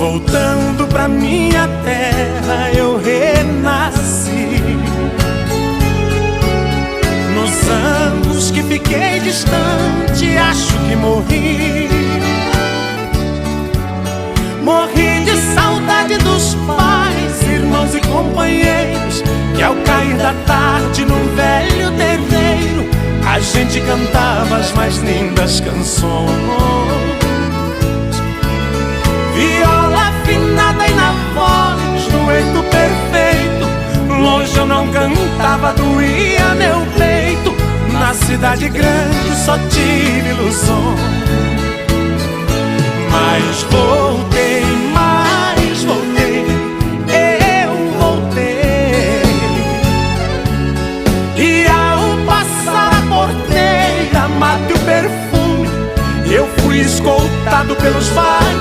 Voltando pra minha terra eu renasci. Nos anos que fiquei distante, acho que morri. Morri de saudade dos pais, irmãos e companheiros, que ao cair da tarde num velho terreiro a gente cantava as mais lindas canções. Viola afinada e na voz, dueto perfeito. Longe eu não cantava, doía meu peito. Na cidade grande só tive ilusões. Mas voltei, eu voltei. E ao passar a porteira, mate o perfume, eu fui escoltado pelos vales